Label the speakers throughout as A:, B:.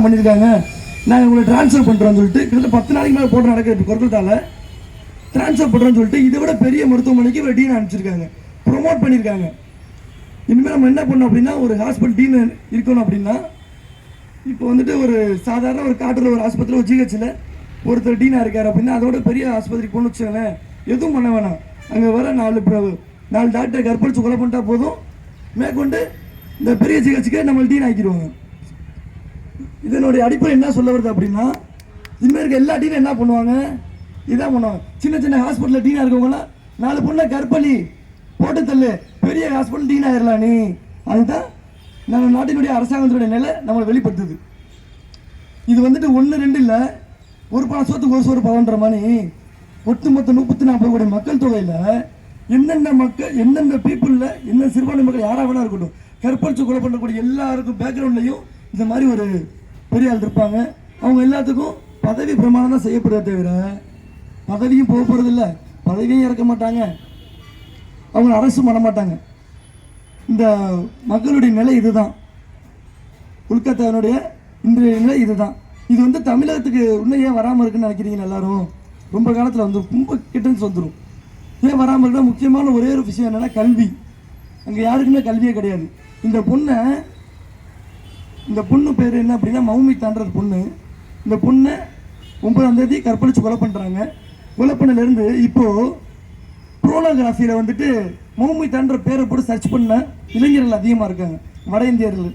A: பண்ணியிருக்காங்க, நாங்கள் உங்களை ட்ரான்ஸ்ஃபர் பண்ணுறோம்னு சொல்லிட்டு கிட்டத்தட்ட 10 நாளைக்கு மேலே போட்டு நடக்குது கொல்கத்தாவில். ட்ரான்ஸ்ஃபர் பண்ணுறோன்னு சொல்லிட்டு இதை விட பெரிய மருத்துவமனைக்கு ஒரு டீன் அனுப்பிச்சிருக்காங்க, ப்ரொமோட் பண்ணியிருக்காங்க. இனிமேல் நம்ம என்ன பண்ணோம் அப்படின்னா, ஒரு ஹாஸ்பிட்டல் டீன் இருக்கணும் அப்படின்னா, இப்போ வந்துட்டு ஒரு சாதாரண ஒரு காட்டில் ஒரு ஆஸ்பத்திரியில் ஒரு ஜிஹெச்சில் ஒருத்தர் டீனாக இருக்கார் அப்படின்னா, அதோட பெரிய ஆஸ்பத்திரிக்கு போகணும்னு வச்சுக்கோங்களேன், எதுவும் பண்ண வேணாம். அங்கே வர 4 டாக்டர் கற்பழிச்சு கொலை பண்ணிட்டா போதும், மேற்கொண்டு இந்த பெரிய ஜிஹெச்சுக்கே நம்ம டீன் ஆக்கிடுவாங்க. இதனுடைய அடிப்படை என்ன சொல்ல வருது அப்படின்னா, இனிமேல் இருக்க எல்லா டீனும் என்ன பண்ணுவாங்க, இதான் பண்ணுவாங்க. சின்ன சின்ன ஹாஸ்பிட்டலில் டீனாக இருக்கவங்களாம் 4 பொண்ணை கற்பழி போட்டு தள்ளு, பெரிய ஹாஸ்பிட்டல் டீன் ஆயிடலாம் நீ. அதுதான் நம்ம நாட்டினுடைய அரசாங்கத்தினுடைய நிலை நம்மளை வெளிப்படுத்துது. இது வந்துட்டு 1 2 இல்லை, ஒரு பணம் சோத்துக்கு ஒரு சோறு பவன்ற மாதிரி ஒட்டுமொத்த 140 கோடி மக்கள் தொகையில் எந்தெந்த பீப்புளில் என்ன சிறுபான்மை மக்கள் யாராக வேணா இருக்கட்டும், கற்பழிச்சு கொலை பண்ணக்கூடிய எல்லாருக்கும் பேக்ரவுண்ட்லையும் இந்த மாதிரி ஒரு பெரிய ஆள் இருப்பாங்க. அவங்க எல்லாத்துக்கும் பதவி பிரமாணம் தான் செய்யப்படுறத தவிர பதவியும் போக போகிறது இல்லை, பதவியும் இறக்க மாட்டாங்க, அவங்க அரசும் பண்ண மாட்டாங்க. இந்த மக்களுடைய நிலை இதுதான், கொல்கத்தாவினுடைய இன்றைய நிலை இதுதான். இது வந்து தமிழகத்துக்கு இன்னும் ஏன் வராமல் இருக்குன்னு நினைக்கிறீங்க எல்லாரும்? ரொம்ப காலத்தில் வந்துடும், ரொம்ப கிட்டன்ஸ் வந்துடும். ஏன் வராமல் இருக்குன்னா முக்கியமான ஒரே ஒரு விஷயம் என்னென்னா கல்வி. அங்கே யாருக்குமே கல்வியே கிடையாது. இந்த பொண்ணு பேர் என்ன அப்படின்னா மௌமிதான்றது பொண்ணு. இந்த பொண்ணை 9ஆம் தேதி கற்பழிச்சு கொலை பண்ணுறாங்க. கொலை பண்ணலேருந்து இப்போது புரோனோகிராஃபியில் வந்துட்டு மௌமிதான்ற பேரை போட்டு சர்ச் பண்ண இளைஞர்கள் அதிகமாக இருக்காங்க. வட இந்தியர்கள்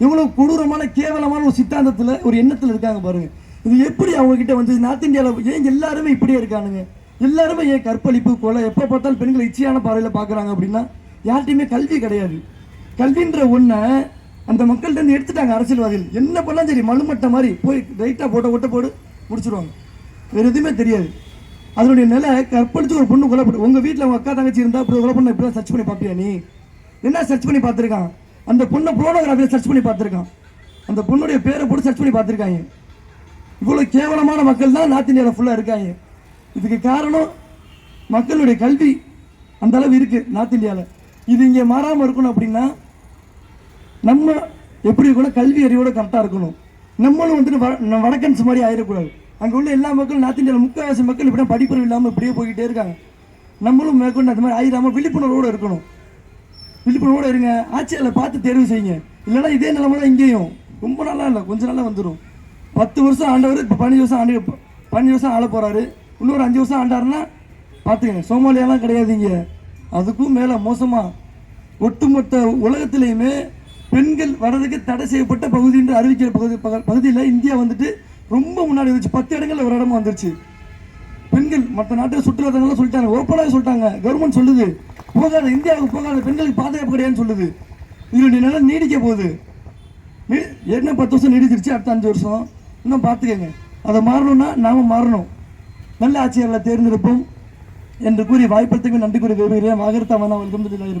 A: எவ்வளோ கொடூரமான கேவலமான ஒரு சித்தாந்தத்தில் ஒரு எண்ணத்தில் இருக்காங்க பாருங்கள். இது எப்படி அவங்கக்கிட்ட வந்து நார்த் இந்தியாவில் ஏன் எல்லாருமே இப்படியே இருக்கானுங்க? எல்லாருமே ஏன் கற்பழிப்பு கொலை எப்போ பார்த்தாலும் பெண்களை இச்சையான பார்வையில் பார்க்குறாங்க அப்படின்னா, யார்கிட்டையுமே கல்வி கிடையாது. கல்வின்ற ஒன்றை அந்த மக்கள்கிட்ட எடுத்துட்டாங்க அரசியல்வாதிகள். என்ன பண்ணாலும் சரி மலுமட்ட மாதிரி போய் ரைட்டாக ஒட்ட போடு முடிச்சுடுவாங்க, வேறு எதுவுமே தெரியாது. அதனுடைய நிலை கற்பழிச்சு ஒரு பொண்ணு கொலை பண்ணு. உங்கள் வீட்டில் உங்கள் அக்கா தங்கச்சி இருந்தால் இப்படி கொலை பண்ண இப்படி சர்ச் பண்ணி பார்ப்பியா நீ? என்ன சர்ச் பண்ணி பார்த்துருக்கான்? அந்த பொண்ணை புரோனோகிராஃபியில் சர்ச் பண்ணி பார்த்துருக்கான், அந்த பொண்ணுடைய பேரை போட்டு சர்ச் பண்ணி பார்த்துருக்காங்க. இவ்வளோ கேவலமான மக்கள் தான் நார்த் இந்தியாவில் ஃபுல்லாக இருக்காங்க. இதுக்கு காரணம் மக்களுடைய கல்வி அந்த அளவு இருக்குது நார்த் இந்தியாவில். இது இங்கே மாறாமல் இருக்கணும் அப்படின்னா நம்ம எப்படி இருக்கணும், கல்வி அறிவோடு கரெக்டாக இருக்கணும். நம்மளும் வந்துட்டு வடக்கன்ஸ் மாதிரி ஆயிடக்கூடாது. அங்கே உள்ள எல்லா மக்களும் நார்த் இந்தியாவில் முக்கால்வாசி மக்கள் இப்படி படிப்பறிவு இல்லாமல் இப்படியே போய்கிட்டே இருக்காங்க. நம்மளும் மேற்கொண்டு அது மாதிரி ஆயிடாமல் விழிப்புணர்வோடு இருக்கணும். விழிப்புணர்வோடு இருங்க, ஆட்சியாளர் பார்த்து தேர்வு செய்யுங்க. இல்லைன்னா இதே நிலைமை தான் இங்கேயும். ரொம்ப நாளாக இல்லை, கொஞ்சம் நாளாக வந்துடும். 10 வருஷம் ஆண்டவர் இப்போ 15 வருஷம் ஆள போகிறாரு. இன்னொரு 5 வருஷம் ஆண்டாருன்னா பார்த்துக்கங்க. சோமாலியாலாம் கிடையாது இங்கே, அதுக்கும் மேலே மோசமாக ஒட்டுமொத்த உலகத்திலையுமே பெண்கள் வர்றதுக்கு தடை செய்யப்பட்ட பகுதி என்று அறிவிக்கிற பகுதியில் இந்தியா வந்துட்டு ரொம்ப முன்னாடி வந்துச்சு. 10 இடங்களில் ஒரு இடமா வந்துருச்சு. பெண்கள் மற்ற நாட்டில் சுற்றுலாத்தங்கள்லாம் சொல்லிட்டாங்க, ஓப்பனாக சொல்லிட்டாங்க. கவர்மெண்ட் சொல்லுது போகாத, இந்தியாவுக்கு போகாத, பெண்களுக்கு பாதுகாப்பு கிடையாதுன்னு சொல்லுது. இதனுடைய நிலை நீடிக்க போகுது. என்ன 10 வருஷம் நீடிச்சிருச்சு, அடுத்த 5 வருஷம் இன்னும் பார்த்துக்கங்க. அதை மாறணும்னா நாம் மாறணும். நல்ல ஆட்சியாளர்களை தேர்ந்தெடுப்போம் என்று கூறி வாய்ப்பதற்கு நன்றி கூறி விரும்புகிறேன். வாகர்த்தா மன்னா வெல்கம் டு தி லைவ்.